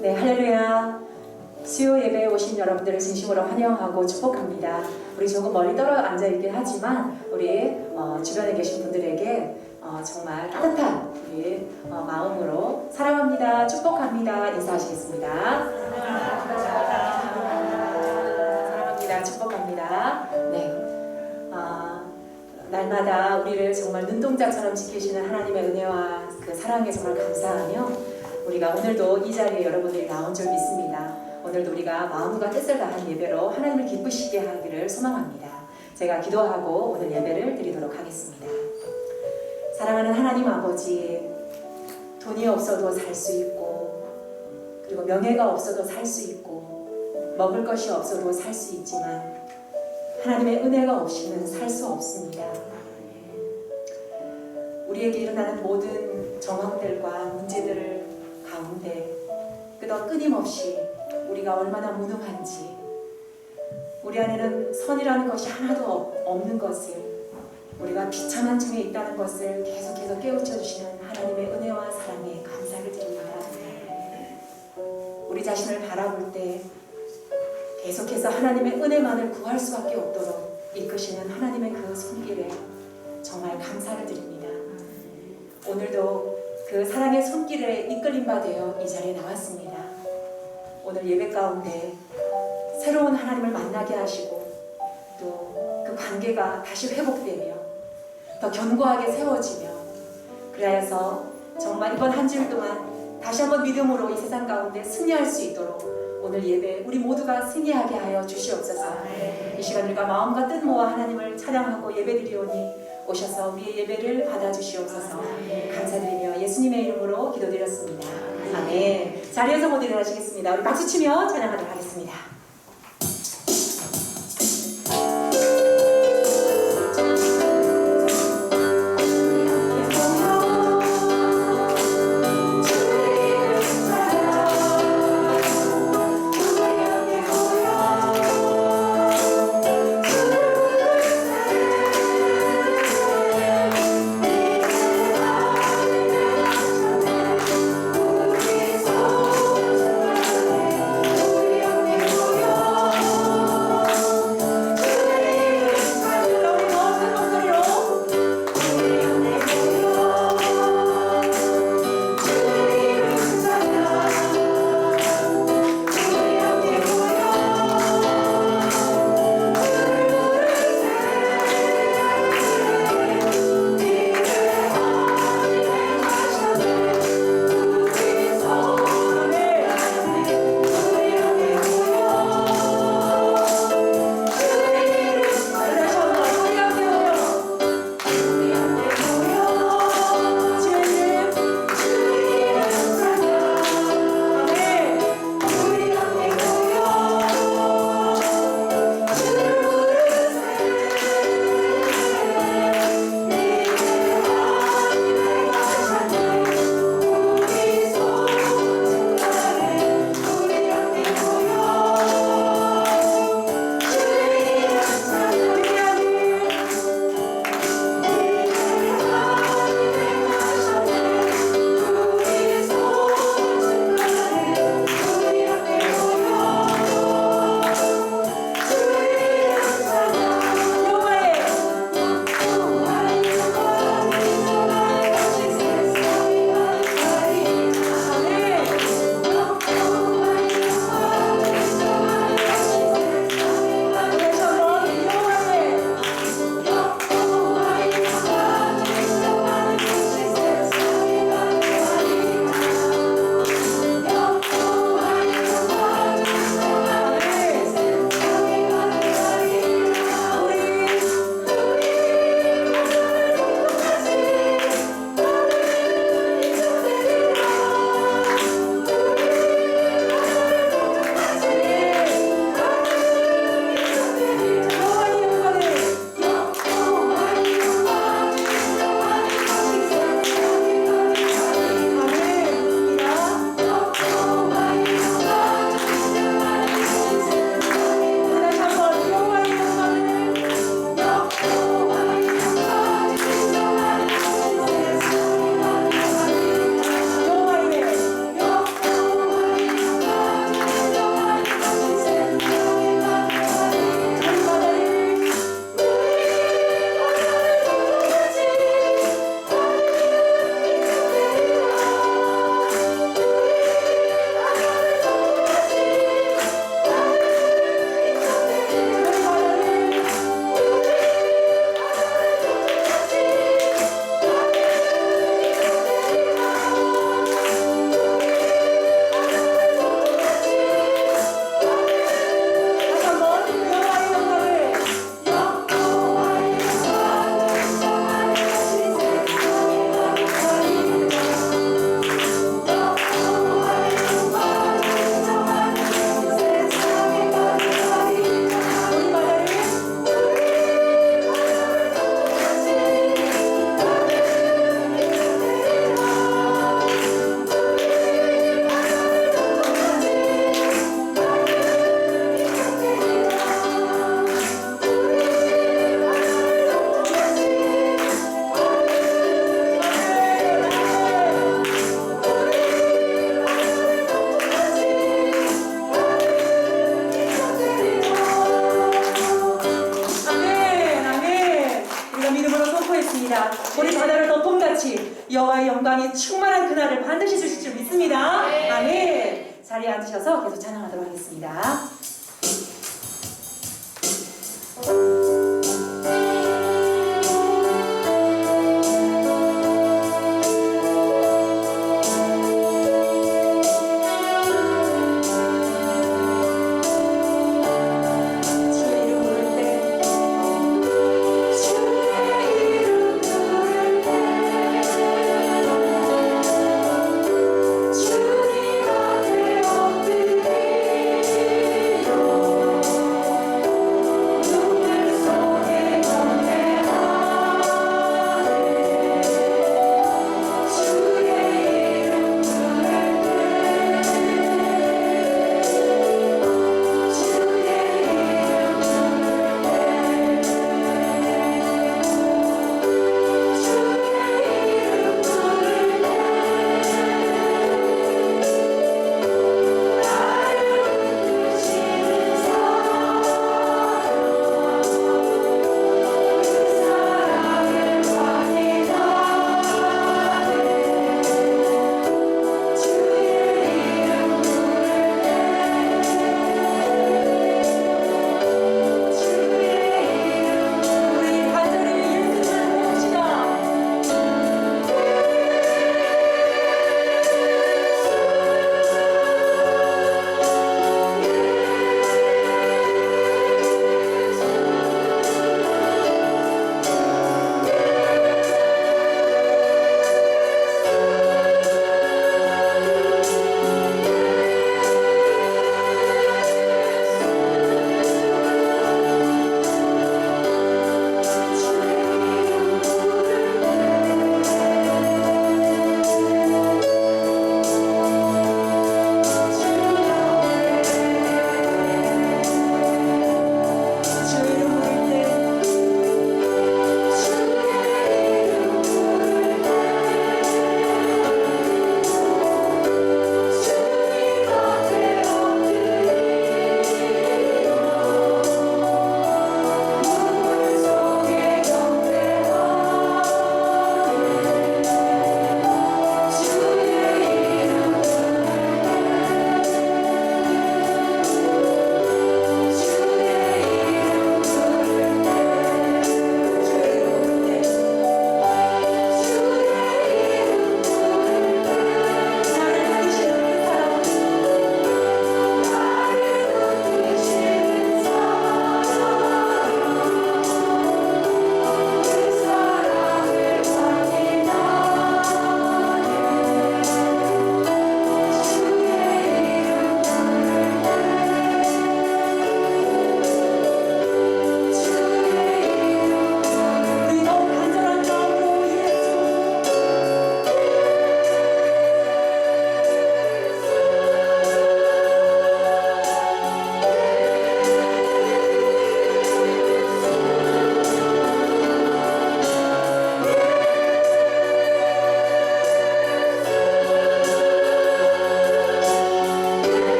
네, 할렐루야. 수요 예배에 오신 여러분들을 진심으로 환영하고 축복합니다. 우리 조금 멀리 떨어져 앉아있긴 하지만 우리 주변에 계신 분들에게 정말 따뜻한 우리 마음으로 사랑합니다, 축복합니다 인사하시겠습니다. 사랑합니다, 축복합니다. 네, 날마다 우리를 정말 눈동자처럼 지키시는 하나님의 은혜와 그 사랑에 정말 감사하며 우리가 오늘도 이 자리에 여러분들이 나온 줄 믿습니다. 오늘도 우리가 마음과 뜻을 다한 예배로 하나님을 기쁘시게 하기를 소망합니다. 제가 기도하고 오늘 예배를 드리도록 하겠습니다. 사랑하는 하나님 아버지, 돈이 없어도 살 수 있고, 그리고 명예가 없어도 살 수 있고, 먹을 것이 없어도 살 수 있지만 하나님의 은혜가 없이는 살 수 없습니다. 우리에게 일어나는 모든 정황들과 문제들을 가운데 끊임없이 우리가 얼마나 무능한지, 우리 안에는 선이라는 것이 하나도 없는 것을, 우리가 비참한 중에 있다는 것을 계속해서 깨우쳐 주시는 하나님의 은혜와 사랑에 감사를 드립니다. 우리 자신을 바라볼 때 계속해서 하나님의 은혜만을 구할 수밖에 없도록 이끄시는 하나님의 그 손길에 정말 감사를 드립니다. 오늘도 그 사랑의 손길에 이끌림 바 되어 이 자리에 나왔습니다. 오늘 예배 가운데 새로운 하나님을 만나게 하시고 또 그 관계가 다시 회복되며 더 견고하게 세워지며, 그래서 정말 이번 한 주일 동안 다시 한번 믿음으로 이 세상 가운데 승리할 수 있도록 오늘 예배 우리 모두가 승리하게 하여 주시옵소서. 이 시간 우리가 마음과 뜻 모아 하나님을 찬양하고 예배드리오니 오셔서 우리의 예배를 받아주시옵소서. 감사드리며 예수님의 이름으로 기도드렸습니다. 아멘. 자리에서 모두 일어나시겠습니다. 우리 박수치며 찬양하도록 하겠습니다. 우리 영광이 충만한 그날을 반드시 주실 줄 믿습니다. 네. 아멘. 자리에 앉으셔서 계속 찬양하도록 하겠습니다. 주님 앞에 엎드리며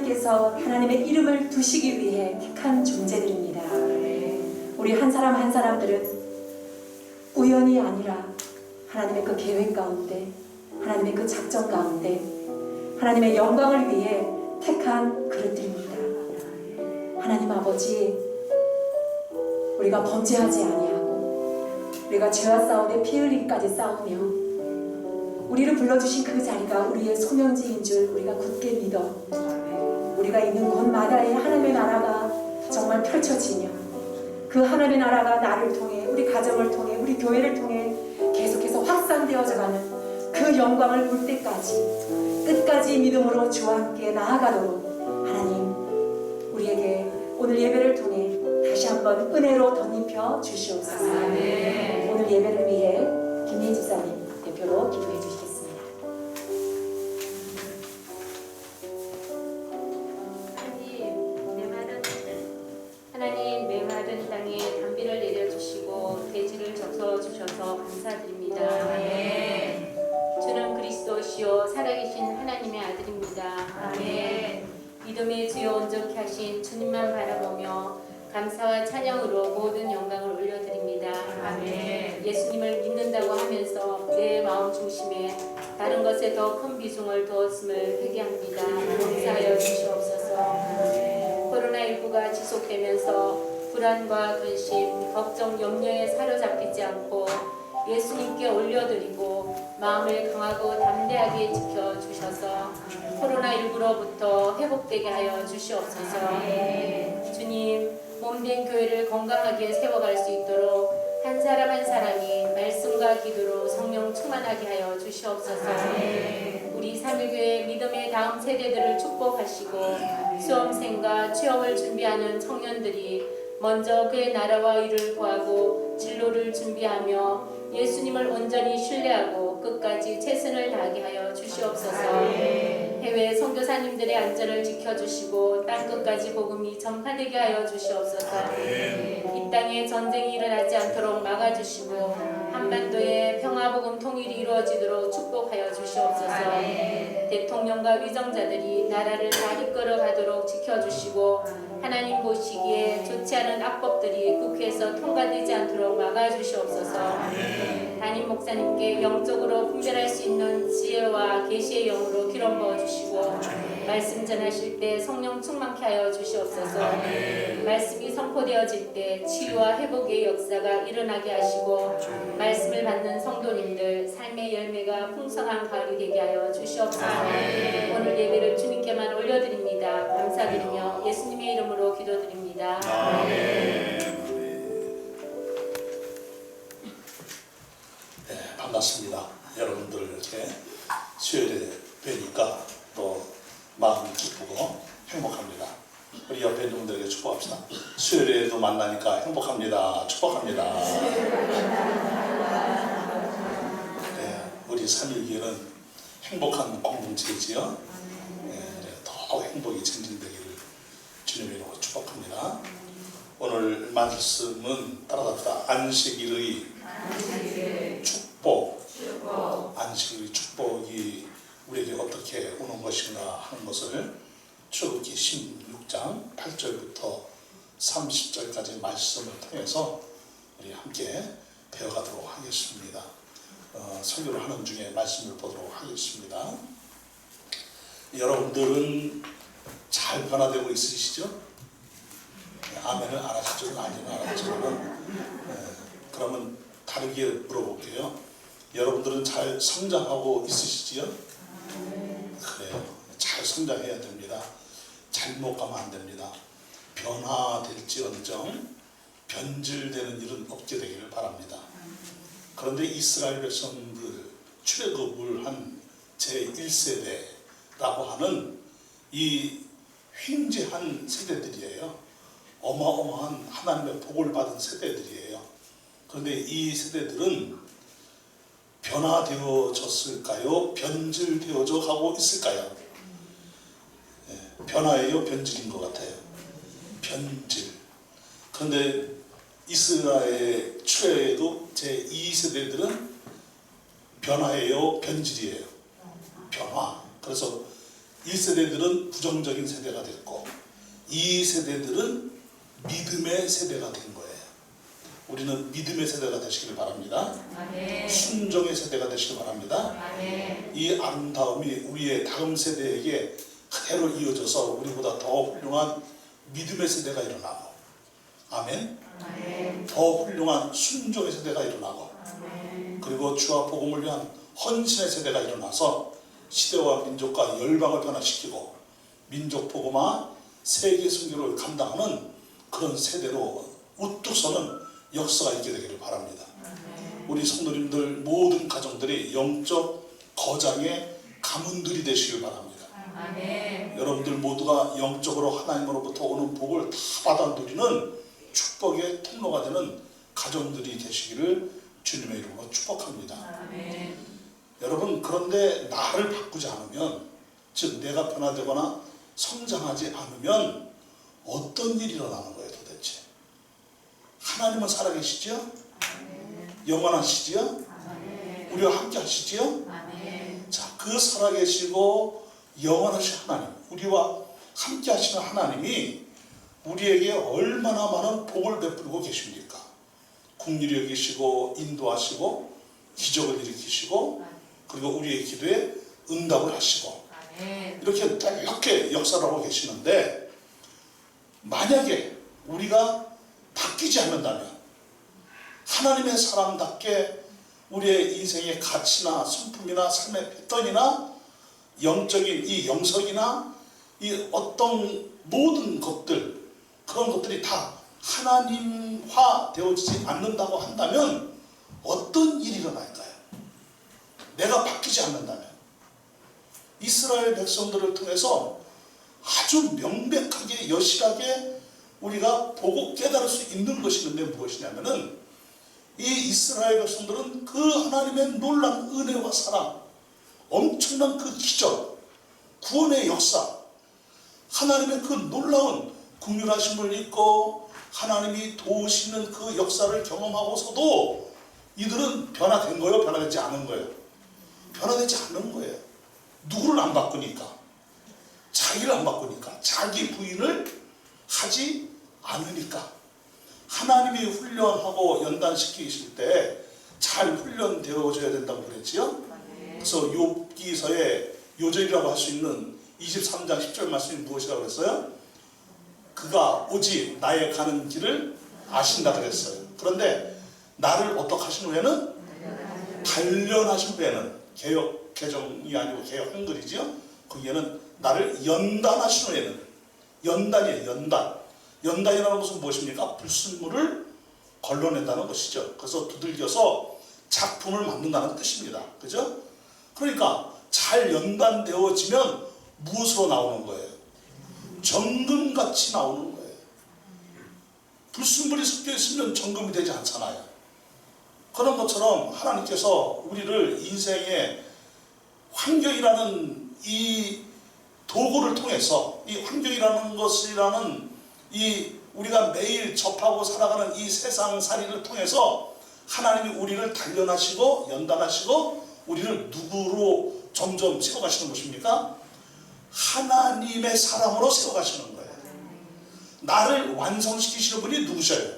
하나님께서 하나님의 이름을 두시기 위해 택한 존재들입니다. 우리 한 사람 한 사람들은 우연이 아니라 하나님의 그 계획 가운데, 하나님의 그 작전 가운데, 하나님의 영광을 위해 택한 그릇들입니다. 하나님 아버지, 우리가 범죄하지 아니하고 우리가 죄와 싸우되 피 흘림까지 싸우며 우리를 불러주신 그 자리가 우리의 소명지인 줄 우리가 굳게 믿어 우리가 있는 곳마다의 하나님의 나라가 정말 펼쳐지며 그 하나님의 나라가 나를 통해, 우리 가정을 통해, 우리 교회를 통해 계속해서 확산되어져가는 그 영광을 볼 때까지 끝까지 믿음으로 주와 함께 나아가도록 하나님 우리에게 오늘 예배를 통해 다시 한번 은혜로 덧입혀 주시옵소서. 오늘 예배를 위해 김예희 집사님 대표로 기도해 주시겠습니다. 하나님 메마른 땅에 단비를 내려주시고 대지를 적셔주셔서 감사드립니다. 아멘. 주는 그리스도시요 살아계신 하나님의 아들입니다. 아멘. 믿음의 주요 온전케 하신 주님만 바라보며 감사와 찬양으로 모든 영광을 올려드립니다. 아멘. 예수님을 믿는다고 하면서 내 마음 중심에 다른 것에 더 큰 비중을 두었음을 회개합니다. 용서하여 주시옵소서. 코로나19가 지속되면서 불안과 근심, 걱정, 염려에 사로잡히지 않고 예수님께 올려드리고 마음을 강하고 담대하게 지켜주셔서 코로나19로부터 회복되게 하여 주시옵소서. 주님, 몸된 교회를 건강하게 세워갈 수 있도록 한 사람 한 사람이 말씀과 기도로 성령 충만하게 하여 주시옵소서. 우리 삼일교회 믿음의 다음 세대들을 축복하시고 수험생과 취업을 준비하는 청년들이 먼저 그의 나라와 의를 구하고 진로를 준비하며 예수님을 온전히 신뢰하고 끝까지 최선을 다하게 하여 주시옵소서. 해외 선교사님들의 안전을 지켜주시고 땅끝까지 복음이 전파되게 하여 주시옵소서. 이 땅에 전쟁이 일어나지 않도록 막아주시고 한반도에 평화복음 통일이 이루어지도록 축복하여 주시옵소서. 대통령과 위정자들이 나라를 다 이끌어가도록 지켜주시고 하나님 보시기에 좋지 않은 악법들이 국회에서 통과되지 않도록 막아주시옵소서. 담임 목사님께 영적으로 분별할 수 있는 지혜와 계시의 영으로 기름 부어주시고 말씀 전하실 때 성령 충만케 하여 주시옵소서. 말씀이 선포되어질 때 치유와 회복의 역사가 일어나게 하시고 말씀을 받는 성도님들 삶의 열매가 풍성한 가을이 되게 하여 주시옵소서. 오늘 예배를 주님께만 올려드립니다. 감사드리며 예수님의 이름으로 기도드립니다. 반갑습니다. 여러분들 이렇게 수요일에 뵈니까 또 마음이 기쁘고 행복합니다. 우리 옆에 있는 분들에게 축복합시다. 수요일에도 만나니까 행복합니다. 축복합니다. 네, 우리 삼일교회는 행복한 공동체이지요. 네, 더 행복이 증진되기를 주님의 이름으로 축복합니다. 오늘 말씀은 따라갑시다. 안식일의 축복. 안식일의 축복이 우리에게 어떻게 오는 것인가 하는 것을 출애굽기 16장 8절부터 30절까지 말씀을 통해서 우리 함께 배워가도록 하겠습니다. 설교를 하는 중에 말씀을 보도록 하겠습니다. 여러분들은 잘 변화되고 있으시죠? 아멘을 안 하시죠? 아니면 안 하시지만 그러면 다르게 물어볼게요. 여러분들은 잘 성장하고 있으시지요? 그래요. 잘 성장해야 됩니다. 잘못 가면 안 됩니다. 변화될지언정 변질되는 일은 없게 되기를 바랍니다. 그런데 이스라엘 백성들 출애굽을 한 제1세대라고 하는 이 횡재한 세대들이에요. 어마어마한 하나님의 복을 받은 세대들이에요. 그런데 이 세대들은 변화되어졌을까요? 변질되어져 가고 있을까요? 변화예요? 변질인 것 같아요. 변질. 그런데 이스라엘 출애굽 제2세대들은 변화예요? 변질이에요? 변화. 그래서 1세대들은 부정적인 세대가 됐고 2세대들은 믿음의 세대가 된 거예요. 우리는 믿음의 세대가 되시길 바랍니다. 순종의 세대가 되시길 바랍니다. 이 아름다움이 우리의 다음 세대에게 그대로 이어져서 우리보다 더 훌륭한 믿음의 세대가 일어나고, 아멘. 더 훌륭한 순종의 세대가 일어나고, 그리고 주와 복음을 위한 헌신의 세대가 일어나서 시대와 민족과 열방을 변화시키고 민족 복음화 세계 선교를 감당하는 그런 세대로 우뚝 서는 역사가 있게 되기를 바랍니다. 우리 성도님들 모든 가정들이 영적 거장의 가문들이 되시길 바랍니다. 여러분들 모두가 영적으로 하나님으로부터 오는 복을 다 받아 누리는 축복의 통로가 되는 가정들이 되시기를 주님의 이름으로 축복합니다. 여러분, 그런데 나를 바꾸지 않으면, 즉 내가 변화되거나 성장하지 않으면 어떤 일이 일어나는 거예요 도대체? 하나님은 살아계시지요? 영원하시지요? 우리와 함께 하시지요? 자, 그 살아계시고 영원하신 하나님, 우리와 함께 하시는 하나님이 우리에게 얼마나 많은 복을 베풀고 계십니까? 긍휼히 여기시고 인도하시고 기적을 일으키시고 그리고 우리의 기도에 응답을 하시고 이렇게 역사를 하고 계시는데, 만약에 우리가 바뀌지 않는다면, 하나님의 사람답게 우리의 인생의 가치나 성품이나 삶의 패턴이나 영적인 이 영성이나 이 어떤 모든 것들, 그런 것들이 다 하나님화 되어지지 않는다고 한다면 어떤 일이 일어날까요? 내가 바뀌지 않는다면. 이스라엘 백성들을 통해서 아주 명백하게 여실하게 우리가 보고 깨달을 수 있는 것이 있는데 무엇이냐면은, 이 이스라엘 백성들은 그 하나님의 놀라운 은혜와 사랑, 엄청난 그 기적, 구원의 역사, 하나님의 그 놀라운 긍휼하심을 잊고 하나님이 도우시는 그 역사를 경험하고서도 이들은 변화된 거예요? 변화되지 않은 거예요? 변화되지 않은 거예요. 누구를 안 바꾸니까? 자기를 안 바꾸니까, 자기 부인을 하지 않으니까. 하나님이 훈련하고 연단시키실 때 잘 훈련되어져야 된다고 그랬지요? 그래서 욥기서의 요절이라고 할 수 있는 23장 10절 말씀이 무엇이라고 그랬어요? 그가 오직 나의 가는 길을 아신다 그랬어요. 그런데 나를 어떻게 하신 후에는? 단련하신 후에는, 개혁 개정이 아니고 개혁 한글이지요? 거기에는 나를 연단하신 후에는, 연단이에요. 연단이라는 것은 무엇입니까? 불순물을 걸러낸다는 것이죠. 그래서 두들겨서 작품을 만든다는 뜻입니다. 그죠? 그러니까 잘 연단되어지면 무엇으로 나오는 거예요? 정금같이 나오는 거예요. 불순물이 섞여 있으면 정금이 되지 않잖아요. 그런 것처럼 하나님께서 우리를 인생의 환경이라는 이 도구를 통해서, 이 환경이라는 것이라는 이 우리가 매일 접하고 살아가는 이 세상살이를 통해서 하나님이 우리를 단련하시고 연단하시고 우리를 누구로 점점 세워가시는 것입니까? 하나님의 사람으로 세워가시는 거예요. 나를 완성시키시는 분이 누구셔요?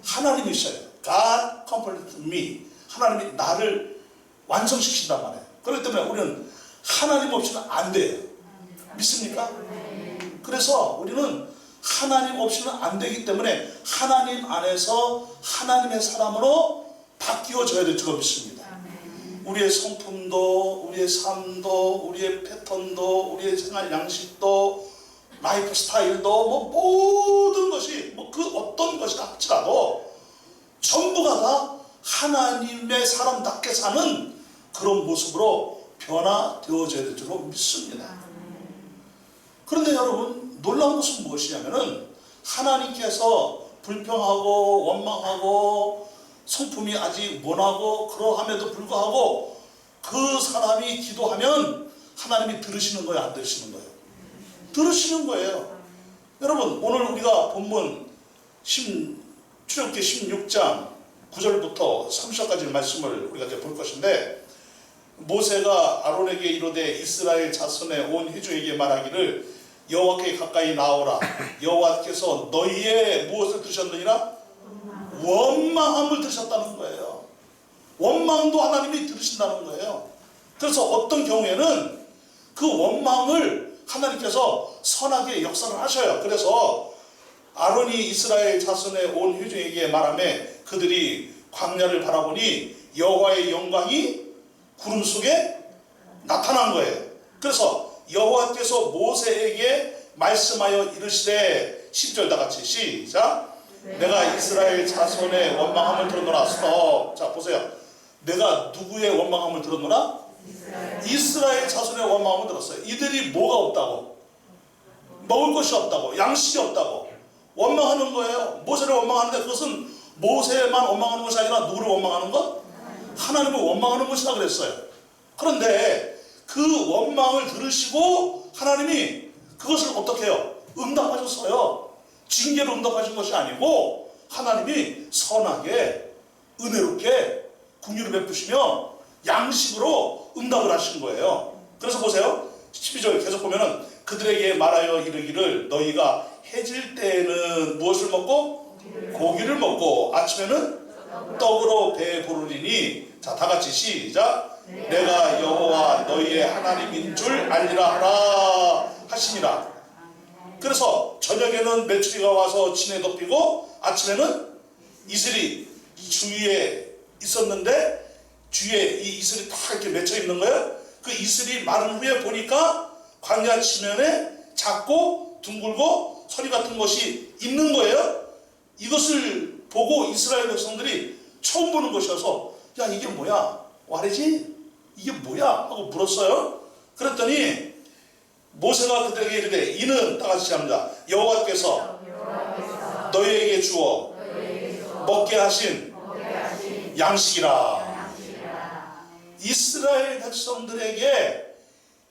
하나님이셔요. God complete me. 하나님이 나를 완성시킨단 말이에요. 그렇기 때문에 우리는 하나님 없이는 안 돼요. 믿습니까? 그래서 우리는 하나님 없이는 안 되기 때문에 하나님 안에서 하나님의 사람으로 바뀌어져야 될 줄 믿습니다. 우리의 성품도, 우리의 삶도, 우리의 패턴도, 우리의 생활 양식도, 라이프 스타일도, 모든 것이, 그 어떤 것이 할지라도 전부가 다 하나님의 사람답게 사는 그런 모습으로 변화되어져야 될 줄 믿습니다. 그런데 여러분, 놀라운 것은 무엇이냐면은, 하나님께서 불평하고 원망하고 성품이 아직 모나고 그러함에도 불구하고 그 사람이 기도하면 하나님이 들으시는 거예요? 안 들으시는 거예요? 들으시는 거예요. 여러분, 오늘 우리가 본문 출애굽기 16장 9절부터 30절까지 말씀을 우리가 이제 볼 것인데, 모세가 아론에게 이르되 이스라엘 자손의 온 회중에게 말하기를 여호와께 가까이 나오라. 여호와께서 너희의 무엇을 들으셨느니라? 원망함을 들으셨다는 거예요. 원망도 하나님이 들으신다는 거예요. 그래서 어떤 경우에는 그 원망을 하나님께서 선하게 역사를 하셔요. 그래서 아론이 이스라엘 자손의 온 회중에게 말하매 그들이 광야를 바라보니 여호와의 영광이 구름 속에 나타난 거예요. 그래서 여호와께서 모세에게 말씀하여 이르시되 10절 다 같이 시작. 내가 이스라엘 자손의 원망함을 들었노라. 스톱. 자 보세요. 내가 누구의 원망함을 들었노라? 이스라엘 자손의 원망함을 들었어요. 이들이 뭐가 없다고? 먹을 것이 없다고, 양식이 없다고 원망하는 거예요. 모세를 원망하는데 그것은 모세만 원망하는 것이 아니라 누구를 원망하는 것? 하나님을 원망하는 것이다 그랬어요. 그런데 그 원망을 들으시고 하나님이 그것을 어떻게 해요? 응답하셨어요. 징계로 응답하신 것이 아니고 하나님이 선하게 은혜롭게 긍휼을 베푸시며 양식으로 응답을 하신 거예요. 그래서 보세요. 12절 계속 보면은 그들에게 말하여 이르기를 너희가 해질 때에는 무엇을 먹고? 고기를 먹고 아침에는 떡으로 배부르리니. 자 다같이 시작. 내가 여호와 너희의 하나님인 줄 알리라 하라 하시니라. 그래서 저녁에는 메추리가 와서 진에 덮이고 아침에는 이슬이 주위에 있었는데 주위에 이 이슬이 다 이렇게 맺혀 있는 거예요. 그 이슬이 마른 후에 보니까 광야 지면에 작고 둥글고 서리 같은 것이 있는 거예요. 이것을 보고 이스라엘 백성들이 처음 보는 것이어서 야 이게 뭐야? 와래지? 이게 뭐야? 하고 물었어요. 그랬더니 모세가 그들에게 이르되 이는 다 같이 합니다. 여호와께서 너희에게 주어 먹게 하신 양식이라. 이스라엘 백성들에게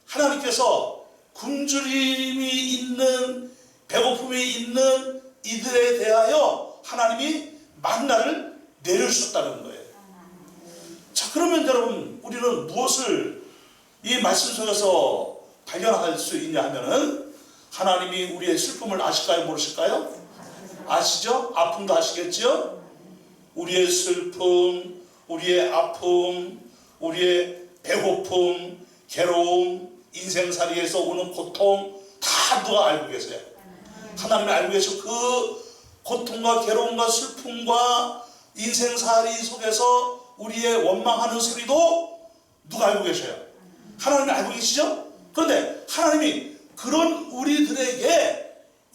하나님께서 굶주림이 있는 배고픔이 있는 이들에 대하여 하나님이 만나를 내려주셨다는 거예요. 자 그러면 여러분 우리는 무엇을 이 말씀 속에서 발견할 수 있냐 하면은 하나님이 우리의 슬픔을 아실까요 모르실까요? 아시죠? 아픔도 아시겠죠? 우리의 슬픔, 우리의 아픔, 우리의 배고픔, 괴로움, 인생살이에서 오는 고통 다 누가 알고 계세요? 하나님이 알고 계시고 그 고통과 괴로움과 슬픔과 인생살이 속에서 우리의 원망하는 소리도 누가 알고 계셔요? 하나님이 알고 계시죠? 그런데 하나님이 그런 우리들에게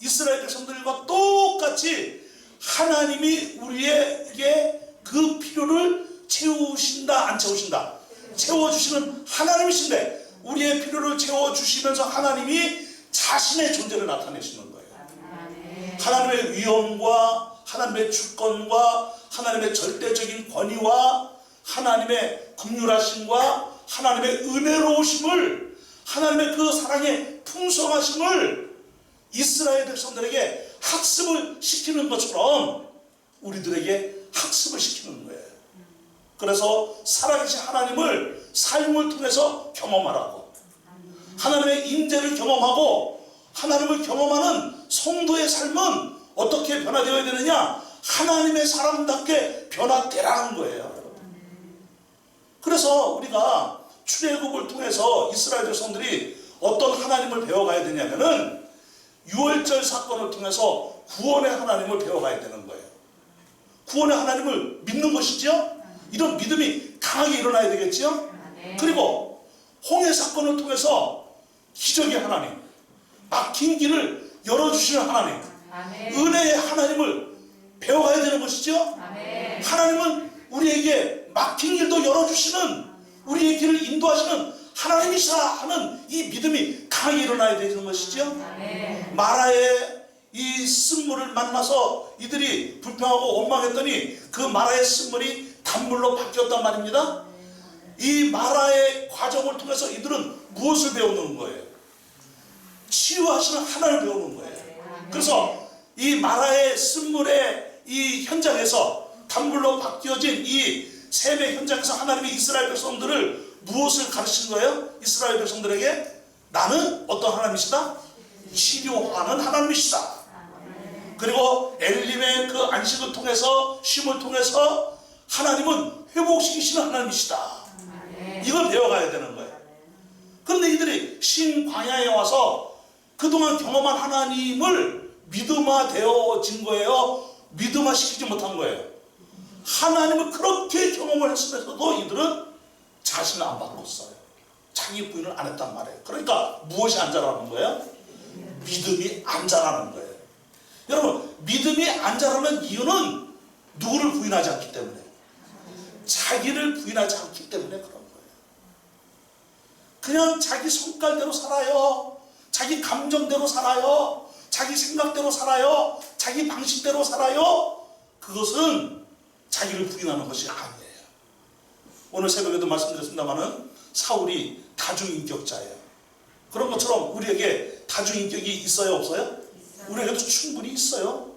이스라엘 백성들과 똑같이 하나님이 우리에게 그 필요를 채우신다 안 채우신다? 채워주시는 하나님이신데 우리의 필요를 채워주시면서 하나님이 자신의 존재를 나타내시는 거예요. 하나님의 위엄과 하나님의 주권과 하나님의 절대적인 권위와 하나님의 긍휼하심과 하나님의 은혜로우심을 하나님의 그 사랑의 풍성하심을 이스라엘 백성들에게 학습을 시키는 것처럼 우리들에게 학습을 시키는 거예요. 그래서 살아계신 하나님을 삶을 통해서 경험하라고, 하나님의 임재를 경험하고 하나님을 경험하는 성도의 삶은 어떻게 변화되어야 되느냐? 하나님의 사람답게 변화되라는 거예요. 그래서 우리가 출애굽을 통해서 이스라엘 백성들이 어떤 하나님을 배워가야 되냐면은 유월절 사건을 통해서 구원의 하나님을 배워가야 되는 거예요. 구원의 하나님을 믿는 것이죠. 이런 믿음이 강하게 일어나야 되겠죠. 그리고 홍해 사건을 통해서 기적의 하나님, 막힌 길을 열어주시는 하나님, 은혜의 하나님을 배워가야 되는 것이죠. 하나님은 우리에게 막힌 길도 열어주시는, 우리의 길을 인도하시는 하나님이시라 하는 이 믿음이 강하게 일어나야 되는 것이죠. 마라의 이 쓴물을 만나서 이들이 불평하고 원망했더니 그 마라의 쓴물이 단물로 바뀌었단 말입니다. 이 마라의 과정을 통해서 이들은 무엇을 배우는 거예요? 치유하시는 하나님을 배우는 거예요. 그래서 이 마라의 쓴물의 이 현장에서 단물로 바뀌어진 이 셈의 현장에서 하나님이 이스라엘 백성들을 무엇을 가르친 거예요? 이스라엘 백성들에게 나는 어떤 하나님이시다? 치료하는 하나님이시다. 그리고 엘림의 그 안식을 통해서, 쉼을 통해서 하나님은 회복시키시는 하나님이시다. 이걸 배워가야 되는 거예요. 그런데 이들이 신광야에 와서 그동안 경험한 하나님을 믿음화되어진 거예요? 믿음화시키지 못한 거예요? 하나님을 그렇게 경험을 했으면서도 이들은 자신을 안 바꿨어요. 자기 부인을 안 했단 말이에요. 그러니까 무엇이 안 자라는 거예요? 믿음이 안 자라는 거예요. 여러분, 믿음이 안 자라는 이유는 누구를 부인하지 않기 때문에, 자기를 부인하지 않기 때문에 그런 거예요. 그냥 자기 성깔대로 살아요. 자기 감정대로 살아요. 자기 생각대로 살아요. 자기 방식대로 살아요. 그것은 자기를 부인하는 것이 아니에요. 오늘 새벽에도 말씀드렸습니다마는 사울이 다중인격자예요. 그런 것처럼 우리에게 다중인격이 있어요, 없어요? 우리에게도 충분히 있어요.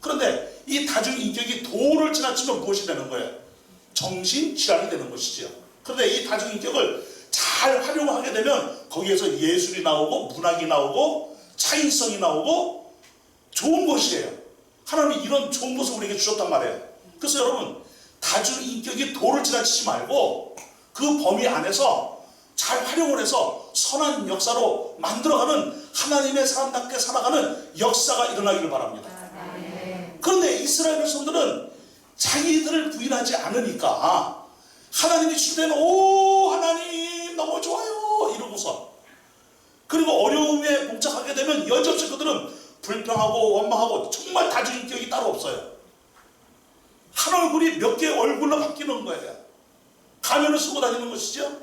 그런데 이 다중인격이 도를 지나치면 무엇이 되는 거예요? 정신질환이 되는 것이죠. 그런데 이 다중인격을 잘 활용하게 되면 거기에서 예술이 나오고 문학이 나오고 창의성이 나오고 좋은 것이에요. 하나님이 이런 좋은 것을 우리에게 주셨단 말이에요. 그래서 여러분, 다중인격이 도를 지나치지 말고 그 범위 안에서 잘 활용을 해서 선한 역사로 만들어가는 하나님의 사람답게 살아가는 역사가 일어나기를 바랍니다. 그런데 이스라엘 백성들은 자기들을 부인하지 않으니까 하나님이 주된 오 하나님 너무 좋아요 이러고서, 그리고 어려움에 봉착하게 되면 여지없이 그들은 불평하고 원망하고 정말 다중인격이 따로 없어요. 한 얼굴이 몇 개의 얼굴로 바뀌는 거예요. 가면을 쓰고 다니는 것이죠.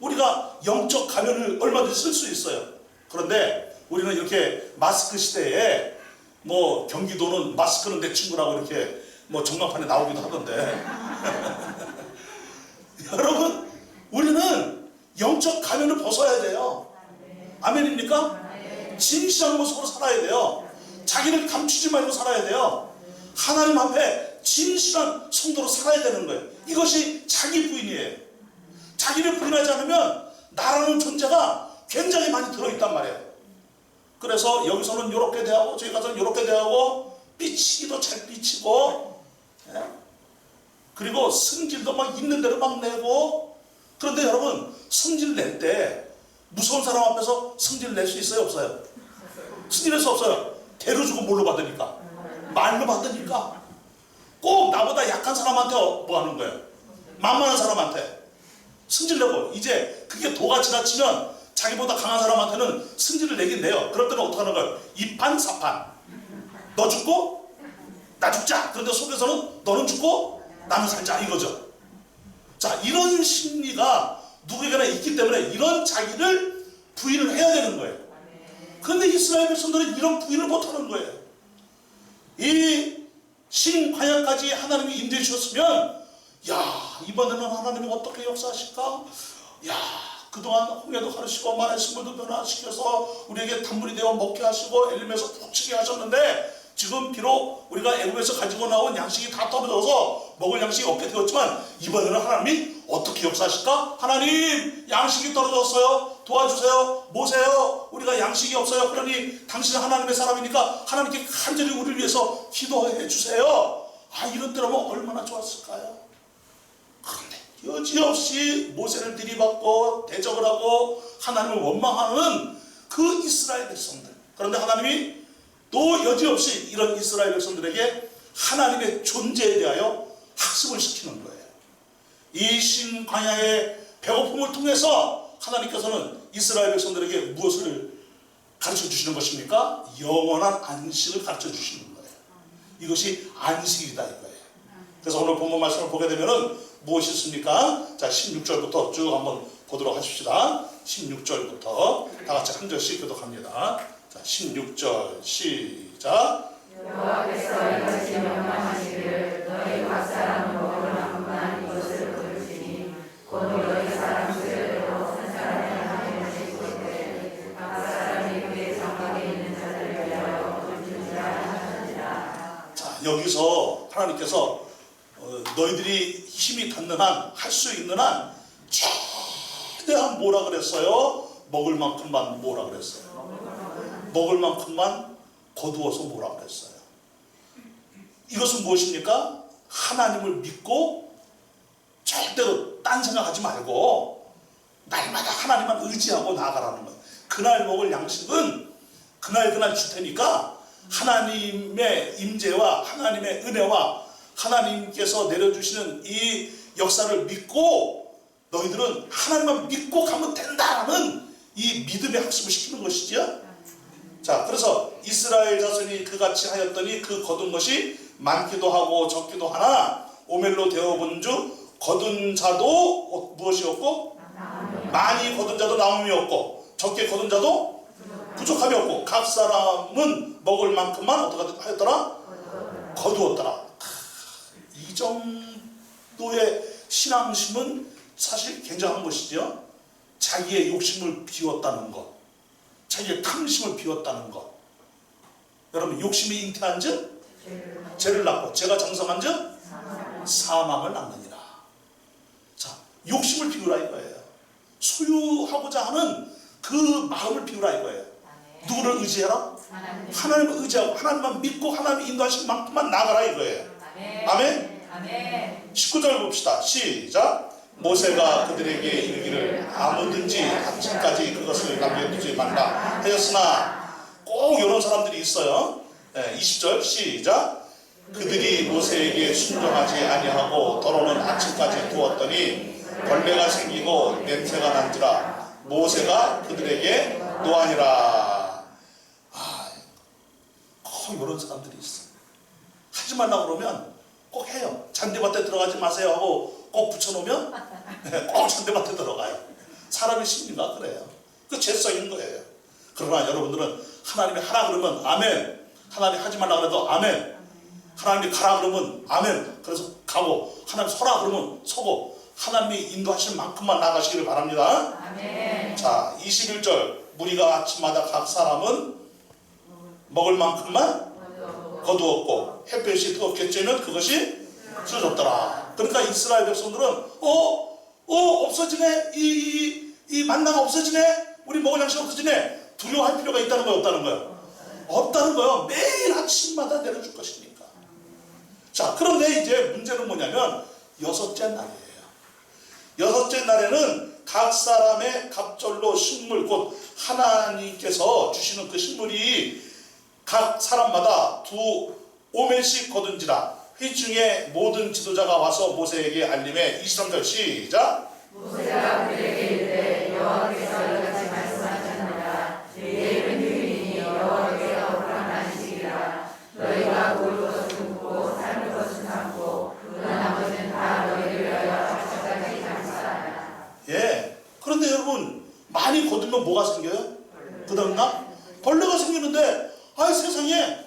우리가 영적 가면을 얼마든지 쓸 수 있어요. 그런데 우리는 이렇게 마스크 시대에 뭐 경기도는 마스크는 내 친구라고 이렇게 뭐 전광판에 나오기도 하던데 여러분, 우리는 영적 가면을 벗어야 돼요. 아멘입니까? 진실한 모습으로 살아야 돼요. 자기를 감추지 말고 살아야 돼요. 하나님 앞에 진실한 성도로 살아야 되는 거예요. 이것이 자기 부인이에요. 자기를 부인하지 않으면 나라는 존재가 굉장히 많이 들어있단 말이에요. 그래서 여기서는 이렇게 대하고 저기 가서는 이렇게 대하고 삐치기도 잘 삐치고, 그리고 승질도 막 있는 대로 막 내고. 그런데 여러분, 승질 낼 때 무서운 사람 앞에서 승질 낼 수 있어요, 없어요? 승질 낼 수 없어요. 대로 주고 뭘로 받으니까, 말로 받으니까. 꼭 나보다 약한 사람한테 뭐 하는 거예요? 만만한 사람한테 승질 내고, 이제 그게 도가 지나치면 자기보다 강한 사람한테는 승질을 내긴 내요. 그럴 때는 어떻게 하는 거예요? 이판사판. 너 죽고 나 죽자. 그런데 속에서는 너는 죽고 나는 살자 이거죠. 자, 이런 심리가 누구에게나 있기 때문에 이런 자기를 부인을 해야 되는 거예요. 그런데 이스라엘 백성들은 이런 부인을 못하는 거예요. 이 신광야까지 하나님이 인도해 주셨으면, 야, 이번에는 하나님이 어떻게 역사하실까? 야, 그동안 홍해도 가르치고 만의 식물도 변화시켜서 우리에게 단물이 되어 먹게 하시고 엘림에서 푹치게 하셨는데, 지금 비록 우리가 애굽에서 가지고 나온 양식이 다 떨어져서 먹을 양식이 없게 되었지만 이번에는 하나님이 어떻게 역사하실까? 하나님, 양식이 떨어졌어요. 도와주세요. 모세요. 우리가 양식이 없어요. 그러니 당신은 하나님의 사람이니까 하나님께 간절히 우리를 위해서 기도해 주세요. 아, 이런 때라면 얼마나 좋았을까요? 그런데 여지없이 모세를 들이받고 대적을 하고 하나님을 원망하는 그 이스라엘 백성들. 그런데 하나님이 또 여지없이 이런 이스라엘 백성들에게 하나님의 존재에 대하여 학습을 시키는 거예요. 이 신광야의 배고픔을 통해서 하나님께서는 이스라엘 백성들에게 무엇을 가르쳐 주시는 것입니까? 영원한 안식을 가르쳐 주시는 거예요. 이것이 안식이다 이거예요. 그래서 오늘 본문 말씀을 보게 되면은 무엇이 있습니까? 자, 16절부터 쭉 한번 보도록 하십시다. 16절부터 다 같이 한 절씩 교독합니다. 자, 16절 시작. 여호와께서 이같이 명령하시기를 너희 각 사람 먹으라고만 이것을 거둘지니 곧 너희 사람 수요대로 한 사람의 하나님을 싣고 있되 각 사람이 그의 장막에 있는 자들을 위하여 거둘지라 하시니라. 자, 여기서 하나님께서 너희들이 힘이 닿는 한, 할 수 있는 한 뭐라 그랬어요? 먹을 만큼만 뭐라 그랬어요? 먹을 만큼만 거두어서 뭐라 그랬어요? 이것은 무엇입니까? 하나님을 믿고 절대로 딴 생각하지 말고 날마다 하나님만 의지하고 나아가라는 거예요. 그날 먹을 양식은 그날 줄 테니까 하나님의 임재와 하나님의 은혜와 하나님께서 내려주시는 이 역사를 믿고 너희들은 하나님만 믿고 가면 된다라는 이 믿음의 학습을 시키는 것이죠. 자, 그래서 이스라엘 자손이 그같이 하였더니 그 거둔 것이 많기도 하고 적기도 하나 오멜로 되어본 주 거둔 자도 무엇이었고 많이 거둔 자도 남음이었고 적게 거둔 자도 부족함이 없고 각 사람은 먹을 만큼만 어떻게 하였더라? 거두었더라. 이 정도의 신앙심은 사실 굉장한 것이죠. 자기의 욕심을 비웠다는 것, 자기의 탐심을 비웠다는 것. 여러분, 욕심이 잉태한 즉 죄를 낳고 죄가 장성한 즉 사망을 낳느니라. 자, 욕심을 비우라 이거예요. 소유하고자 하는 그 마음을 비우라 이거예요. 누구를 의지해라? 하나님을 의지하고 하나님만 믿고 하나님이 인도하신 만큼만 나가라 이거예요. 아멘. 19절 봅시다. 시작. 모세가 그들에게 이르기를 아무든지 아침까지 그것을 남겨두지 말라 하였으나 꼭 이런 사람들이 있어요. 20절 시작. 그들이 모세에게 순종하지 아니하고 더러는 아침까지 두었더니 벌레가 생기고 냄새가 난지라 모세가 그들에게 노하니라. 꼭 이런 사람들이 있어. 하지 말라고 그러면 꼭 해요. 잔디밭에 들어가지 마세요 하고 꼭 붙여놓으면 꼭 잔디밭에 들어가요. 사람의 심리가 그래요. 그 죄성인 거예요. 그러나 여러분들은 하나님이 하라 그러면 아멘, 하나님이 하지 말라 그래도 아멘, 하나님이 가라 그러면 아멘, 그래서 가고 하나님 서라 그러면 서고 하나님이 인도하시는 만큼만 나가시기를 바랍니다. 아멘. 자, 21절 무리가 아침마다 각 사람은 먹을 만큼만 거두었고 햇볕이 뜨겁게 쬐면 그것이 쓰러졌더라. 그러니까 이스라엘 백성들은 없어지네, 이 만나가 없어지네, 우리 먹을 양식 없어지네, 두려워할 필요가 있다는 거예요, 없다는 거예요? 없다는 거예요. 매일 아침마다 내려줄 것이니까. 자, 그런데 이제 문제는 뭐냐면 여섯째 날이에요. 여섯째 날에는 각 사람의 갑절로 식물, 곧 하나님께서 주시는 그 식물이 각 사람마다 2오멜씩 거둔지라. 회중의 모든 지도자가 와서 모세에게 알림해. 23절 시작. 모세가 그들에게 이르되 여호와께서 이같이 말씀하셨느니라. 너희의 이른 휴일이니 여호와께서 허락한 안식이라. 너희가 먹을 것을 굶고 삶을 것을 삼고 그 나머지는 다 너희를 위하여 아침까지 장사하라. 예. 그런데 여러분, 많이 거두면 뭐가 생겨요? 그 다음날 벌레가 생기는데, 세상에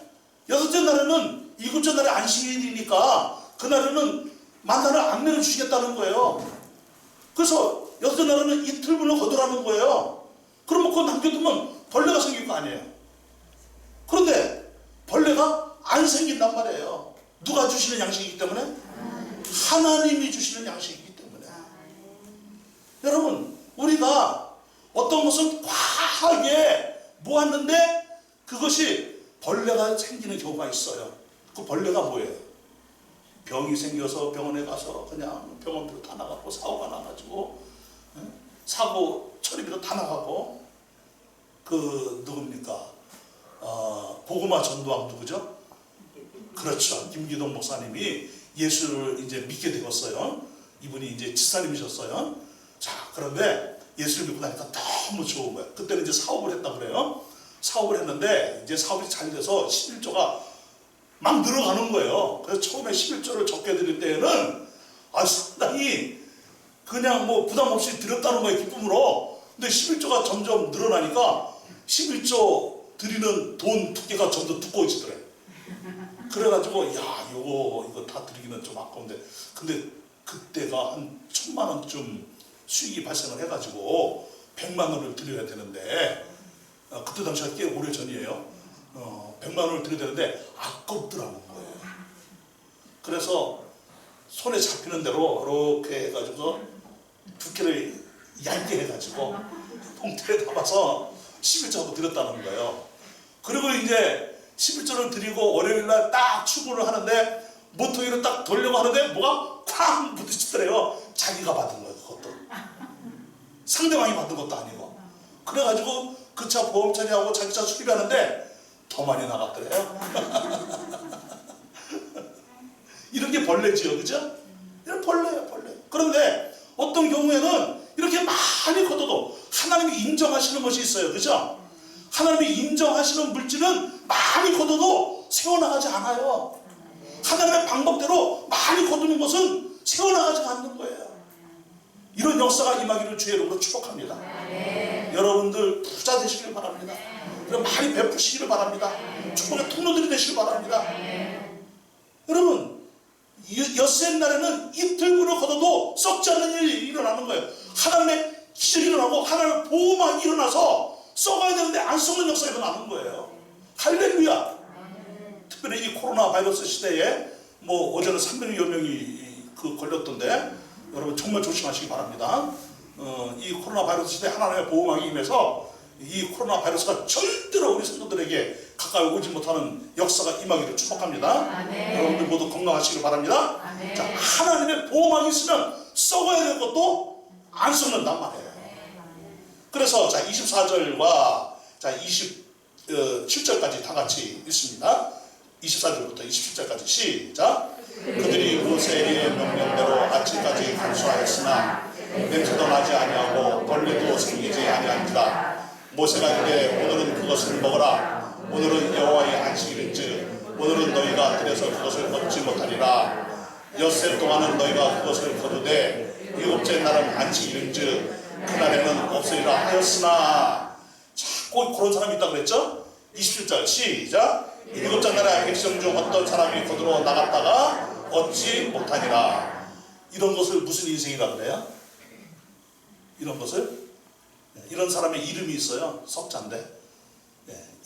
여섯째 날에는 일곱째 날에 안식일이니까 그날에는 만나를 안 내려주시겠다는 거예요. 그래서 여섯째 날에는 이틀분을 거두라는 거예요. 그러면 그거 남겨두면 벌레가 생길 거 아니에요. 그런데 벌레가 안 생긴단 말이에요. 누가 주시는 양식이기 때문에? 하나님이 주시는 양식이기 때문에. 여러분, 우리가 어떤 것을 과하게 모았는데 그것이 벌레가 생기는 경우가 있어요. 그 벌레가 뭐예요? 병이 생겨서 병원에 가서 그냥 병원비로 다 나가고 사고가 나가지고 사고 처리비로 다 나가고 그 누굽니까? 고구마 전도왕 누구죠? 그렇죠. 김기동 목사님이 예수를 이제 믿게 되었어요. 이분이 이제 집사님이셨어요. 자, 그런데 예수를 믿고 나니까 너무 좋은 거예요. 그때는 이제 사업을 했다 그래요. 사업을 했는데 이제 사업이 잘 돼서 11조가 막 늘어가는 거예요. 그래서 처음에 11조를 적게 드릴 때에는 상당히 그냥 뭐 부담 없이 드렸다는 거예요, 기쁨으로. 근데 11조가 점점 늘어나니까 11조 드리는 돈 두께가 점점 두꺼워지더래. 그래가지고 이거 다 드리기는 좀 아까운데, 근데 그때가 한 1,000만 원쯤 수익이 발생을 해가지고 100만 원을 드려야 되는데, 그때 당시가 꽤 오래 전이에요. 100만 원을 드려야 되는데 아깝더라는 거예요. 그래서 손에 잡히는 대로 이렇게 해가지고 두께를 얇게 해가지고 봉투에 담아서 11조하고 드렸다는 거예요. 그리고 이제 11조를 드리고 월요일날 딱 출근을 하는데 모퉁이를 딱 돌려고 하는데 뭐가 쾅 부딪히더래요. 자기가 받은 거예요. 그것도 상대방이 받은 것도 아니고. 그래가지고 그 차 보험 처리하고 자기 차 수리하는데 더 많이 나갔더래요. 이런 게 벌레지요, 그죠? 이런 벌레예요, 벌레. 그런데 어떤 경우에는 이렇게 많이 걷어도 하나님이 인정하시는 것이 있어요, 그죠? 하나님이 인정하시는 물질은 많이 걷어도 세워나가지 않아요. 하나님의 방법대로 많이 거두는 것은 세워나가지 않는 거예요. 이런 역사가 임하기를 주의 이름으로 축복합니다. 여러분들 부자 되시길 바랍니다. 그럼 많이 베푸시기를 바랍니다. 축복의 통로들이 되시길 바랍니다. 여러분, 엿새 날에는 이틀분을 걷어도 썩지 않는 일이 일어나는 거예요. 하나님의 기적이 일어나고 하나님의 보호막이 일어나서 썩어야 되는데 안 썩는 역사가 일어나는 거예요. 할렐루야. 특별히 이 코로나 바이러스 시대에 뭐 어제는 300여 명이 걸렸던데 여러분 정말 조심하시기 바랍니다. 이 코로나 바이러스 시대에 하나님의 보호막이 임해서 이 코로나 바이러스가 절대로 우리 성도들에게 가까이 오지 못하는 역사가 임하기를 축복합니다. 여러분들 모두 건강하시길 바랍니다. 자, 하나님의 보호막이 있으면 썩어야 될 것도 안 썩는단 말이에요. 그래서 자 24절과 자 27절까지 다 같이 읽습니다. 24절부터 27절까지 시작. 그들이 모세의 명령대로 아침까지 간수하였으나 냄새도 나지 아니하고 벌레도 생기지 아니한지라. 모세가 이르되 오늘은 그것을 먹어라. 오늘은 여호와의 안식일인즉 오늘은 너희가 들여서 그것을 먹지 못하리라. 엿새 동안은 너희가 그것을 거두되 일곱째 날은 안식일인즉 그날에는 없으리라 하였으나. 자, 꼭 그런 사람이 있다고 그랬죠? 27절 시작. 일곱째 날에 백성 중 어떤 사람이 거두러 나갔다가 얻지 못하니라. 이런 것을 무슨 인생이라 그래요? 이런 것을? 이런 사람의 이름이 있어요. 석자인데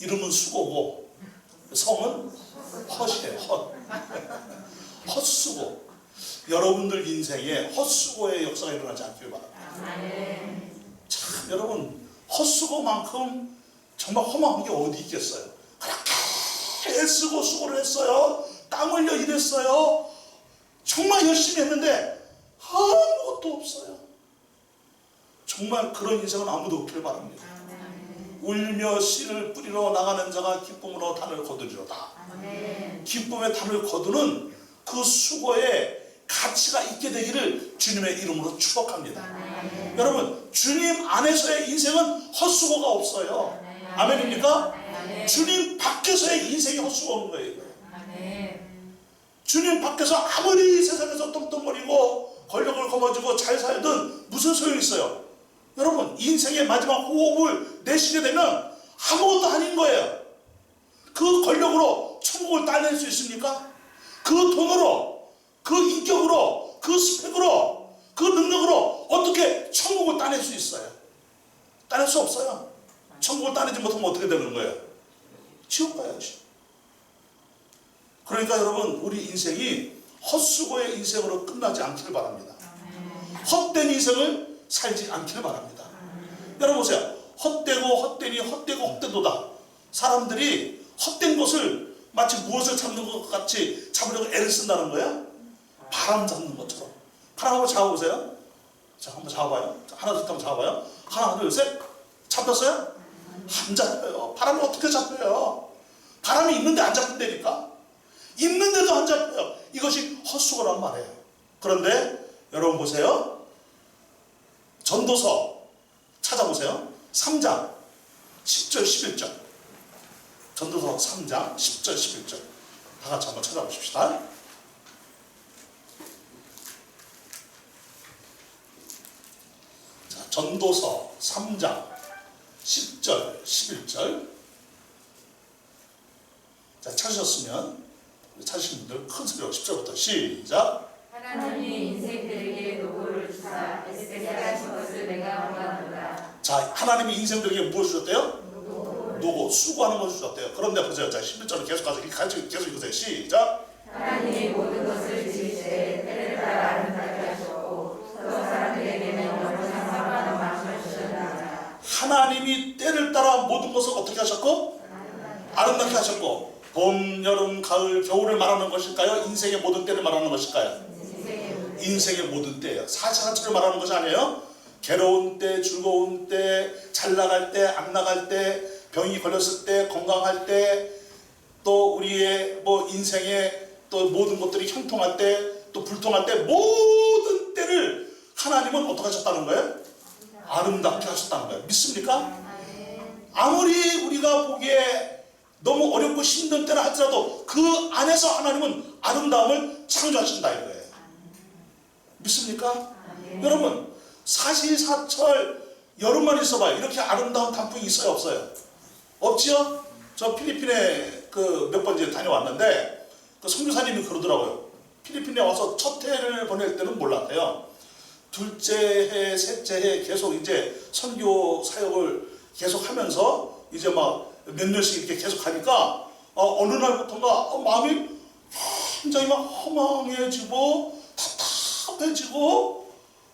이름은 수고고 성은 헛이에요. 헛. 헛수고. 여러분들 인생에 헛수고의 역사가 일어나지 않기를 바랍니다. 참 여러분 헛수고만큼 정말 험한 게 어디 있겠어요. 그렇게 애쓰고 수고를 했어요. 땀 흘려 일했어요. 정말 열심히 했는데 아무것도 없어요. 정말 그런 인생은 아무도 없길 바랍니다. 울며 씨를 뿌리러 나가는 자가 기쁨으로 단을 거두리로다. 기쁨의 단을 거두는 그 수고에 가치가 있게 되기를 주님의 이름으로 축복합니다. 여러분 주님 안에서의 인생은 헛수고가 없어요. 아멘입니까? 주님 밖에서의 인생이 헛수고인 거예요. 주님 밖에서 아무리 세상에서 떵떵거리고 권력을 거머쥐고 잘 살든 무슨 소용이 있어요? 여러분 인생의 마지막 호흡을 내쉬게 되면 아무것도 아닌 거예요. 그 권력으로 천국을 따낼 수 있습니까? 그 돈으로, 그 인격으로, 그 스펙으로, 그 능력으로 어떻게 천국을 따낼 수 있어요? 따낼 수 없어요. 천국을 따내지 못하면 어떻게 되는 거예요? 지옥 가야지. 그러니까 여러분 우리 인생이 헛수고의 인생으로 끝나지 않기를 바랍니다. 헛된 인생을 살지 않기를 바랍니다. 여러분 보세요. 헛되고 헛되니 헛되고 헛되도다. 사람들이 헛된 것을 마치 무엇을 잡는 것 같이 잡으려고 애를 쓴다는 거야. 바람 잡는 것처럼. 바람 한번 잡아보세요. 자, 한번 잡아봐요. 하나 둘 한번 잡아봐요. 하나 둘 셋. 잡혔어요? 안 잡혀요. 바람을 어떻게 잡혀요? 바람이 있는데 안 잡힌다니까. 있는데도 안 잡혀요. 이것이 헛수고란 말이에요. 그런데 여러분 보세요. 전도서 찾아보세요. 3장 10절 11절. 전도서 3장 10절 11절. 다 같이 한번 찾아보십시다. 자, 전도서 3장 10절 11절. 자, 찾으셨으면 찾으신 분들 큰 소리로 10절부터 시작. 하나님이 인생들에게 노고를 주사 애쓰게 하신 것을 내가 원하노라. 자, 하나님이 인생들에게 무엇을 주셨대요? 노고, 수고하는 것을 주셨대요. 그런데 보세요. 자, 11절을 계속 가서 계속 읽으세요. 시작. 하나님이 모든 것을 지으시되 때를 따라 아름답게 하셨고 또 사람들에게는 영원한 상관없는 하나님이 때를 따라 모든 것을 어떻게 하셨고? 아름답게 하셨고, 봄, 여름, 가을, 겨울을 말하는 것일까요? 인생의 모든 때를 말하는 것일까요? 인생의 모든 때예요. 사시사철을 말하는 것이 아니에요. 괴로운 때, 즐거운 때, 잘 나갈 때, 안 나갈 때, 병이 걸렸을 때, 건강할 때, 또 우리의 뭐 인생의 또 모든 것들이 형통할 때, 또 불통할 때, 모든 때를 하나님은 어떻게 하셨다는 거예요? 아름답게 하셨다는 거예요. 믿습니까? 아무리 우리가 보기에 너무 어렵고 힘든 때라 할지라도 그 안에서 하나님은 아름다움을 창조하신다 이거예요. 믿습니까? 여러분, 사시사철 여름만 있어봐요. 이렇게 아름다운 단풍이 있어요, 없어요? 없지요? 저 필리핀에 그 몇 번 이제 다녀왔는데 그 선교사님이 그러더라고요. 필리핀에 와서 첫 해를 보낼 때는 몰랐대요. 둘째 해, 셋째 해 계속 이제 선교 사역을 계속 하면서 이제 막 몇 년씩 이렇게 계속 하니까 어느 날부터인가 마음이 굉장히 막 허망해지고 답답해지고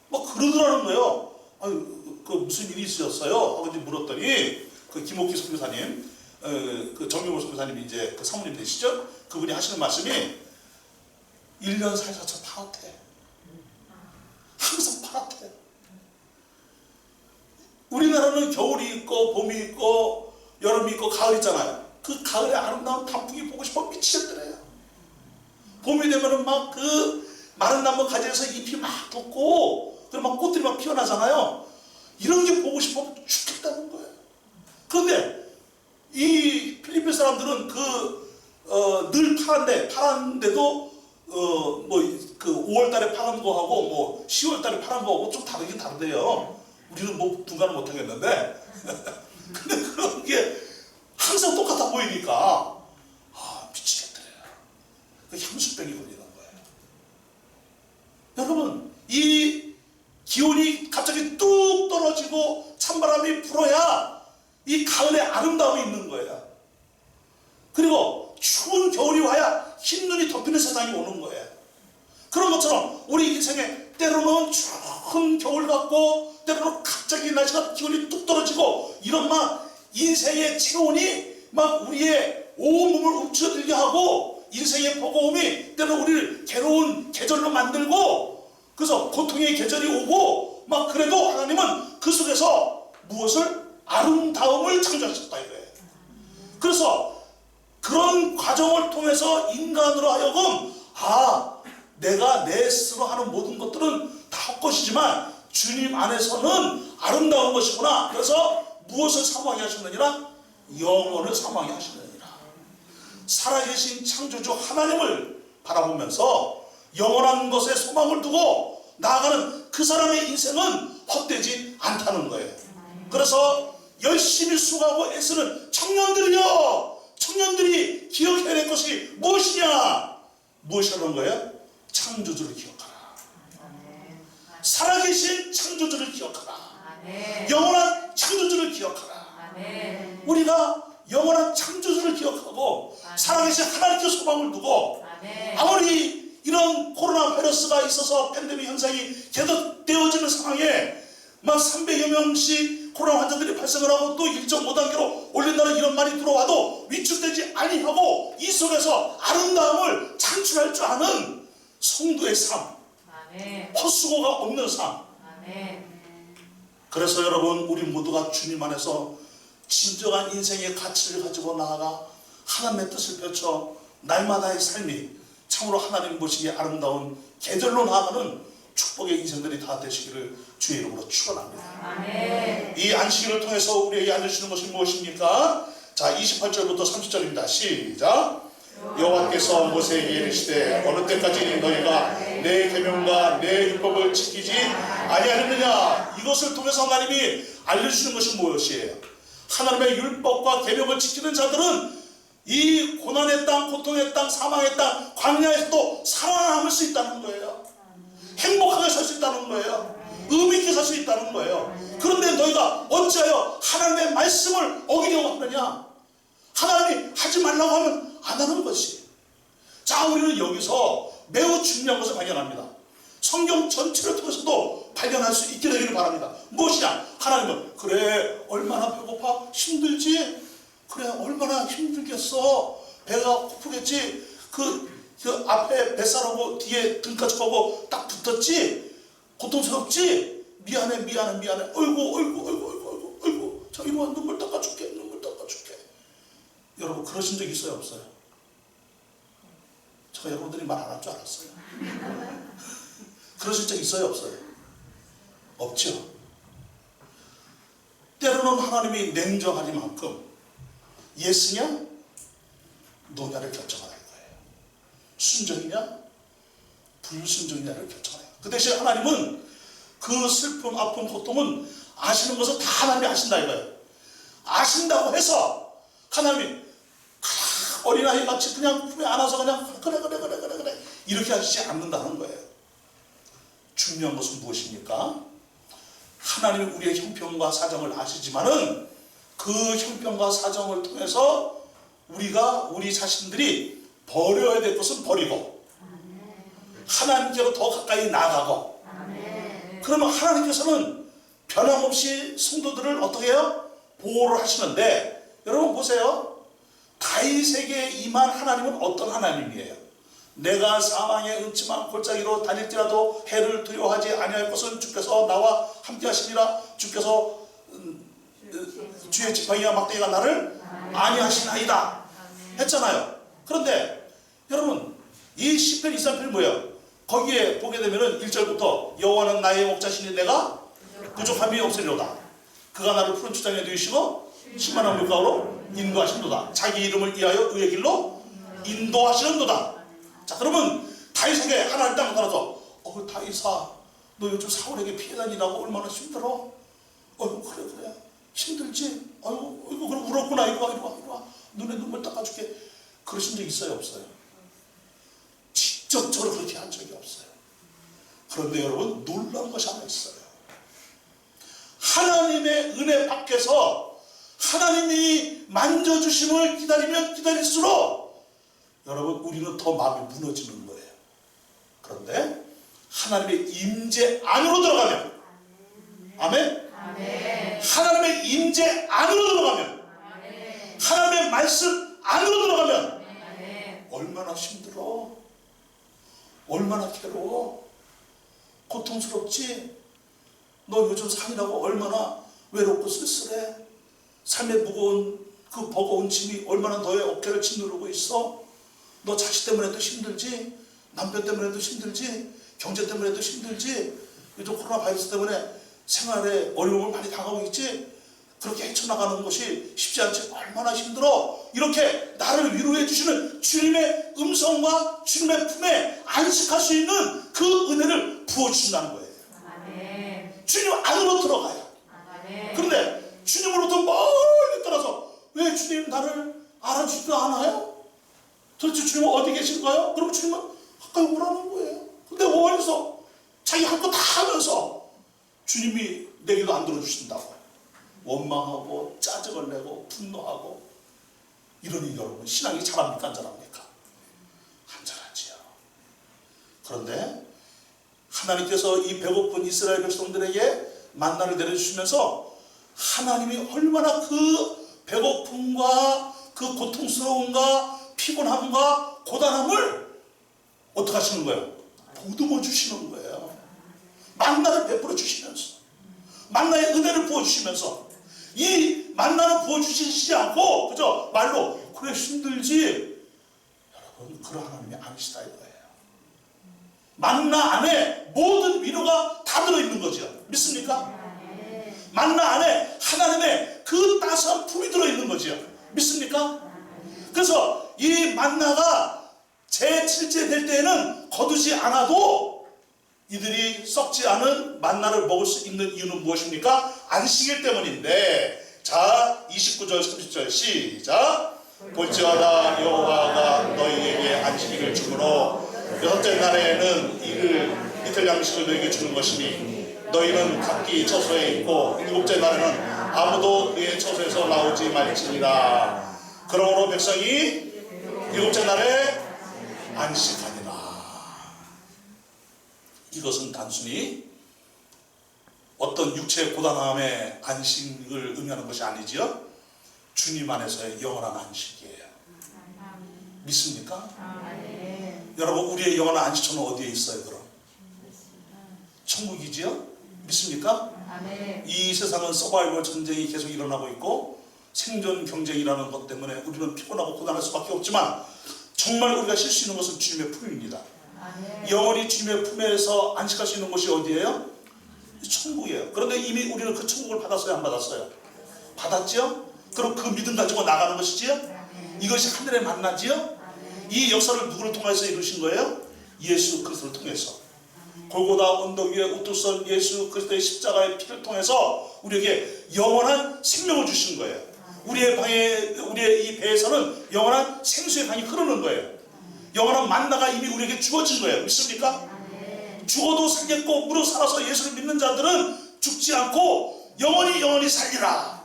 막 그러더라는 거예요. 아유, 그 무슨 일이 있으셨어요? 하고 이제 물었더니 그 김옥희 선교사님, 그 정명호 선교사님이 이제 그 사모님 되시죠? 그분이 하시는 말씀이 1년 살자쳐 파랗대. 항상 파랗대. 우리나라는 겨울이 있고 봄이 있고 여름이 있고 가을 있잖아요. 그 가을의 아름다운 단풍이 보고 싶어 미치겠더래요. 봄이 되면은 막 그 마른 나무 가지에서 잎이 막 돋고 그리고 막 꽃들이 막 피어나잖아요. 이런 게 보고 싶어 죽겠다는 거예요. 그런데 이 필리핀 사람들은 늘 파란데도 뭐 그 5월달에 파란 거하고 뭐 10월달에 파란 거하고 좀 다르긴 다르대요. 우리는 뭐 분간을 못 하겠는데 근데 그런 게 항상 똑같아 보이니까 미치겠더래요. 그 향수병이 걸리는 거예요. 여러분, 이 기온이 갑자기 뚝 떨어지고 찬바람이 불어야 이 가을에 아름다움이 있는 거예요. 그리고 추운 겨울이 와야 흰눈이 덮이는 세상이 오는 거예요. 그런 것처럼 우리 인생에 때로는 추운 겨울 같고 때로는 갑자기 날씨가 기온이 뚝 떨어지고 이런 막 인생의 체온이 막 우리의 온몸을 움츠러들게 하고 인생의 버거움이 때로는 우리를 괴로운 계절로 만들고 그래서 고통의 계절이 오고 막 그래도 하나님은 그 속에서 무엇을? 아름다움을 창조하셨다 이거예요. 그래서 그런 과정을 통해서 인간으로 하여금 내가 내 스스로 하는 모든 것들은 다 헛것이지만 주님 안에서는 아름다운 것이구나. 그래서 무엇을 사모하게 하시느니라? 영혼을 사모하게 하시느니라. 살아계신 창조주 하나님을 바라보면서 영원한 것에 소망을 두고 나아가는 그 사람의 인생은 헛되지 않다는 거예요. 그래서 열심히 수고하고 애쓰는 청년들이 기억해야 될 것이 무엇이냐? 무엇이라는 거예요? 창조주를 기억하라. 살아계신 창조주를 기억하라. 영원한 창조주를 기억하라. 우리가 영원한 창조주를 기억하고 살아계신 하나님께 소망을 두고 아무리 이런 코로나 바이러스가 있어서 팬데믹 현상이 계속되어지는 상황에 막 300여 명씩 코로나 환자들이 발생을 하고 또 1.5단계로 올린다는 이런 말이 들어와도 위축되지 아니하고 이 속에서 아름다움을 창출할 줄 아는 성도의 삶, 헛수고가 없는 삶. 그래서 여러분, 우리 모두가 주님 안에서 진정한 인생의 가치를 가지고 나아가 하나님의 뜻을 펼쳐 날마다의 삶이 참으로 하나님 보시기에 아름다운 계절로 나아가는 축복의 인생들이 다 되시기를 주의 이름으로 축원합니다. 이 안식일을 통해서 우리에게 알려주시는 것이 무엇입니까? 자, 28절부터 30절입니다. 시작. 여호와께서 모세에게 이르시되 어느 때까지 너희가 내 계명과 내 율법을 지키지 아니하느냐. 이것을 통해서 하나님이 알려주시는 것이 무엇이에요? 하나님의 율법과 계명을 지키는 자들은 이 고난의 땅, 고통의 땅, 사망의 땅, 광야에서도 살아남을 수 있다는 거예요. 행복하게 살 수 있다는 거예요. 의미 있게 살 수 있다는 거예요. 그런데 너희가 어찌하여 하나님의 말씀을 어기려고 하느냐? 하나님이 하지 말라고 하면 안 하는 것이. 자, 우리는 여기서 매우 중요한 것을 발견합니다. 성경 전체를 통해서도 발견할 수 있게 되기를 바랍니다. 무엇이냐? 하나님은 그래 얼마나 배고파? 힘들지? 그래 얼마나 힘들겠어? 배가 고프겠지? 그 앞에 뱃살하고 뒤에 등까지 하고 딱 붙었지? 고통스럽지? 미안해 어이구 자 이리 와 눈물 닦아줄게 여러분 그러신 적 있어요 없어요? 제가 여러분들이 말 안 할 줄 알았어요. 그러신 적 있어요 없어요? 없죠. 때로는 하나님이 냉정하리만큼 예스냐 노냐를 결정하는 거예요. 순종이냐 불순종이냐를 결정해요. 그 대신 하나님은 그 슬픔 아픔 고통은 아시는 것을 다 하나님이 아신다 이거예요. 아신다고 해서 하나님이 어린아이 같이 그냥 품에 안아서 그냥 그래 이렇게 하시지 않는다는 거예요. 중요한 것은 무엇입니까? 하나님이 우리의 형편과 사정을 아시지만은 그 형편과 사정을 통해서 우리 자신들이 버려야 될 것은 버리고 하나님께로 더 가까이 나아가고 그러면 하나님께서는 변함없이 성도들을 어떻게 해요? 보호를 하시는데 여러분 보세요. 다윗에게 임한 하나님은 어떤 하나님이에요? 내가 사망의 음침한 골짜기로 다닐지라도 해를 두려워하지 아니할 것은 주께서 나와 함께 하시니라. 주께서 주의 지팡이와 막대기가 나를 안위하시나이다 했잖아요. 그런데 여러분 이 시편 23편이 뭐예요? 거기에 보게 되면은 1절부터 여호와는 나의 목자시니 내가 부족함이 없으리로다. 그가 나를 푸른 추장에 누이시고 신만한 물가로 인도하시는도다. 자기 이름을 위하여 의의 길로 인도하시는도다. 자 그러면 다윗에게 하나님 땅을 따라서 다윗아 너 요즘 사울에게 피해 다니라고 얼마나 힘들어? 그래 힘들지? 그럼 울었구나. 이리 와 눈에 눈물 닦아줄게. 그러신 적 있어요 없어요? 직접적으로 그렇게 한 적이 없어요. 그런데 여러분 놀라운 것이 하나 있어요. 하나님의 은혜 밖에서 하나님이 만져주심을 기다리면 기다릴수록 여러분 우리는 더 마음이 무너지는 거예요. 그런데 하나님의 임재 안으로 들어가면 아멘? 하나님의 임재 안으로 들어가면 하나님의 말씀 안으로 들어가면 얼마나 힘들어? 얼마나 괴로워? 고통스럽지? 너 요즘 삶이라고 얼마나 외롭고 쓸쓸해? 삶의 무거운 그 버거운 짐이 얼마나 너의 어깨를 짓누르고 있어? 너 자식 때문에도 힘들지? 남편 때문에도 힘들지? 경제 때문에도 힘들지? 요즘 코로나 바이러스 때문에 생활에 어려움을 많이 당하고 있지? 그렇게 헤쳐나가는 것이 쉽지 않지? 얼마나 힘들어? 이렇게 나를 위로해 주시는 주님의 음성과 주님의 품에 안식할 수 있는 그 은혜를 부어주신다는 거예요. 주님 안으로 들어가요. 그런데 주님으로부터 멀리 떠나서 왜 주님 나를 알아주지도 않아요? 도대체 주님은 어디 계신가요? 그러면 주님은 가까이 오라는 거예요. 근데 어디서 자기 할 거 다 하면서 주님이 내게도 안 들어주신다고 원망하고 짜증을 내고 분노하고 이러니 여러분 신앙이 잘합니까 안 잘합니까? 안 잘하지요. 그런데 하나님께서 이 배고픈 이스라엘 백성들에게 만나를 내려주시면서 하나님이 얼마나 그 배고픔과 그 고통스러움과 피곤함과 고단함을 어떻게 하시는 거예요? 보듬어 주시는 거예요. 만나를 베풀어 주시면서 만나의 은혜를 부어주시면서 이 만나는 부어주시지 않고 그죠? 말로 그래 힘들지? 여러분 그런 하나님이 아니시다 이거예요. 만나 안에 모든 위로가 다 들어있는 거죠. 믿습니까? 만나 안에 하나님의 그 따스한 품이 들어있는 거죠. 믿습니까? 그래서 이 만나가 제7째 될 때에는 거두지 않아도 이들이 썩지 않은 만나를 먹을 수 있는 이유는 무엇입니까? 안식일 때문인데 자 29절 30절 시작 볼지어다 여호와가 너희에게 안식일을 주므로 여섯째 날에는 이틀 양식을 너희에게 주는 것이니 너희는 각기 처소에 있고 일곱째 날에는 아무도 그의 처소에서 나오지 말지니라. 그러므로 백성이 일곱째 날에 안식하니라. 이것은 단순히 어떤 육체의 고단함의 안식을 의미하는 것이 아니지요. 주님 안에서의 영원한 안식이에요. 믿습니까? 여러분, 우리의 영원한 안식처는 어디에 있어요? 그럼 천국이지요? 믿습니까? 이 세상은 서바이벌 전쟁이 계속 일어나고 있고 생존 경쟁이라는 것 때문에 우리는 피곤하고 고단할 수밖에 없지만 정말 우리가 쉴 수 있는 것은 주님의 품입니다. 영원히 주님의 품에서 안식할 수 있는 곳이 어디예요? 천국이에요. 그런데 이미 우리는 그 천국을 받았어요? 안 받았어요? 받았죠? 그럼 그 믿음 가지고 나가는 것이지요? 이것이 하늘에 만나지요? 이 역사를 누구를 통해서 이루신 거예요? 예수 그리스도를 통해서. 골고다 언덕 위에 우뚝선 예수 그리스도의 십자가의 피를 통해서 우리에게 영원한 생명을 주신 거예요. 우리의 이 배에서는 영원한 생수의 강이 흐르는 거예요. 영원한 만나가 이미 우리에게 주어진 거예요. 믿습니까? 죽어도 살겠고 무릇 살아서 예수를 믿는 자들은 죽지 않고 영원히 살리라.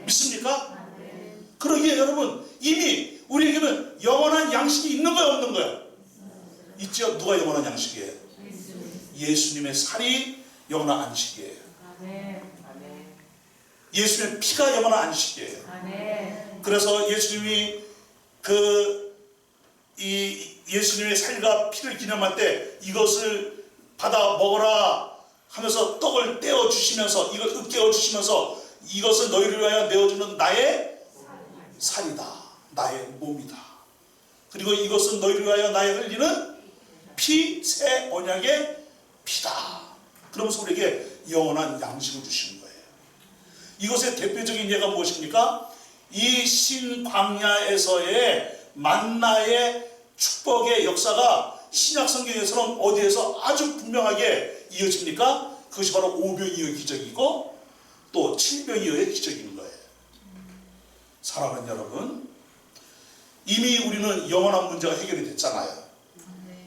믿습니까? 그러기에 여러분, 이미 우리에게는 영원한 양식이 있는 거예요, 없는 거예요? 있죠? 누가 영원한 양식이에요? 예수님의 살이 영원한 안식이에요. 예수님의 피가 영원한 안식이에요. 그래서 예수님이 예수님의 살과 피를 기념할 때 이것을 받아 먹어라 하면서 떡을 떼어 주시면서 이걸 으깨어 주시면서 이것을 너희를 위하여 내어주는 나의 살이다, 나의 몸이다. 그리고 이것은 너희를 위하여 나의 흘리는 피, 새 언약의 피다. 그러면서 우리에게 영원한 양식을 주시는 거예요. 이것의 대표적인 예가 무엇입니까? 이 신광야에서의 만나의 축복의 역사가 신약 성경에서는 어디에서 아주 분명하게 이어집니까? 그것이 바로 오병이어의 기적이고 또 칠병이어의 기적인 거예요. 사랑하는 여러분, 이미 우리는 영원한 문제가 해결이 됐잖아요.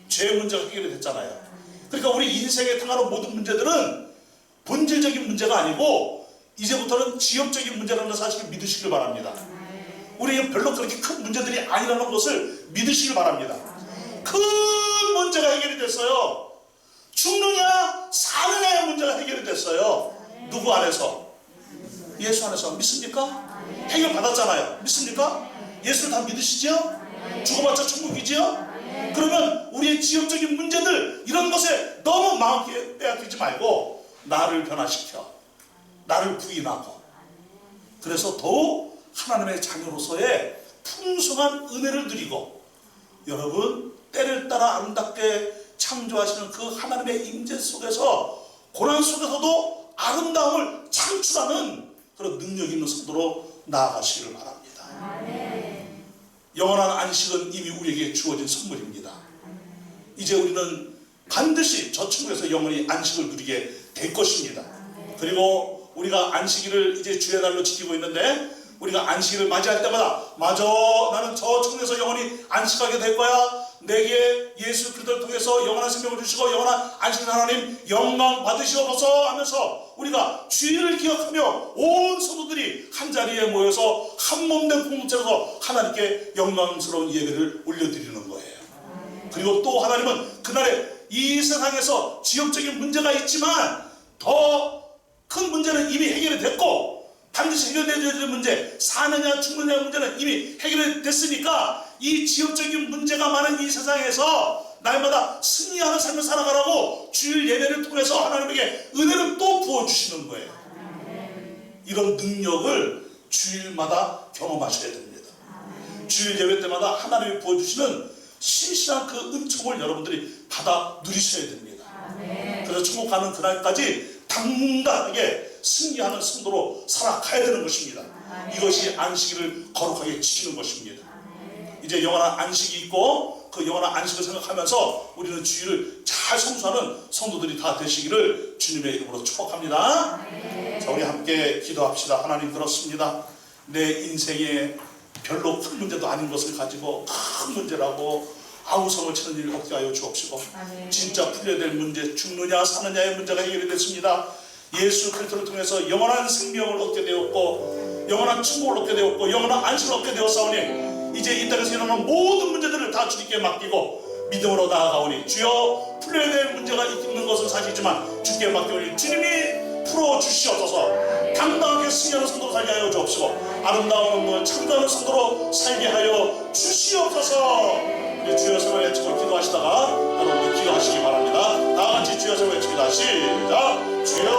죄 문제가 해결이 됐잖아요. 그러니까 우리 인생에 당하는 모든 문제들은 본질적인 문제가 아니고 이제부터는 지엽적인 문제라는 사실을 믿으시길 바랍니다. 우리에게 별로 그렇게 큰 문제들이 아니라는 것을 믿으시길 바랍니다. 큰 문제가 해결이 됐어요. 죽느냐 사느냐의 문제가 해결이 됐어요. 누구 안에서? 예수 안에서. 믿습니까? 해결 받았잖아요. 믿습니까? 예수를 다 믿으시죠? 죽어봤자 천국이지요? 그러면 우리의 지역적인 문제들 이런 것에 너무 마음 빼앗기지 말고 나를 변화시켜, 나를 부인하고, 그래서 더욱 하나님의 자녀로서의 풍성한 은혜를 누리고, 여러분 때를 따라 아름답게 창조하시는 그 하나님의 임재 속에서 고난 속에서도 아름다움을 창출하는 그런 능력 있는 성도로 나아가시기를 바랍니다. 영원한 안식은 이미 우리에게 주어진 선물입니다. 이제 우리는 반드시 저 천국에서 영원히 안식을 누리게 될 것입니다. 그리고 우리가 안식일을 이제 주의 날로 지키고 있는데 우리가 안식일을 맞이할 때마다 맞아, 나는 저 천국에서 영원히 안식하게 될 거야. 내게 예수 그리스도를 통해서 영원한 생명을 주시고 영원한 안식을 하나님 영광 받으시옵소서 하면서 우리가 주일을 기억하며 온 성도들이 한자리에 모여서 한몸된 공동체로서 하나님께 영광스러운 예배를 올려드리는 거예요. 그리고 또 하나님은 그날에 이 세상에서 지역적인 문제가 있지만 더 큰 문제는 이미 해결이 됐고 반드시 해결되어야 될 문제, 사느냐 죽느냐 문제는 이미 해결이 됐으니까 이 지역적인 문제가 많은 이 세상에서 날마다 승리하는 삶을 살아가라고 주일 예배를 통해서 하나님에게 은혜를 또 부어주시는 거예요. 이런 능력을 주일마다 경험하셔야 됩니다. 주일 예배 때마다 하나님이 부어주시는 신실한 그 은총을 여러분들이 받아 누리셔야 됩니다. 그래서 천국 가는 그날까지 당당하게 승리하는 성도로 살아가야 되는 것입니다. 이것이 안식일을 거룩하게 지키는 것입니다. 이제 영원한 안식이 있고 그 영원한 안식을 생각하면서 우리는 주일을 잘 성수하는 성도들이 다 되시기를 주님의 이름으로 축복합니다. 자, 우리 함께 기도합시다. 하나님, 그렇습니다. 내 인생에 별로 큰 문제도 아닌 것을 가지고 큰 문제라고 아우성을 치는 일을 없게 하여 주옵시고, 진짜 풀려야 될 문제, 죽느냐 사느냐의 문제가 해결이 됐습니다. 예수 그리스도를 통해서 영원한 생명을 얻게 되었고 영원한 천국을 얻게 되었고 영원한 안식을 얻게 되었사오니 이제 이 땅에서 일어나는 모든 문제들을 다 주님께 맡기고 믿음으로 나아가오니 주여 풀려야 될 문제가 있는 것은 사실이지만 주께 맡겨오니 주님이 풀어주시옵소서. 당당하게 승리하는 성도로 살게 하여 주옵시고 아름다운 참다운 성도로 살게 하여 주시옵소서. 우리 주여 세번 외치고 기도하시다가 여러분들 기도하시기 바랍니다. 다같이 주여 세번 외치기다 시작. 주여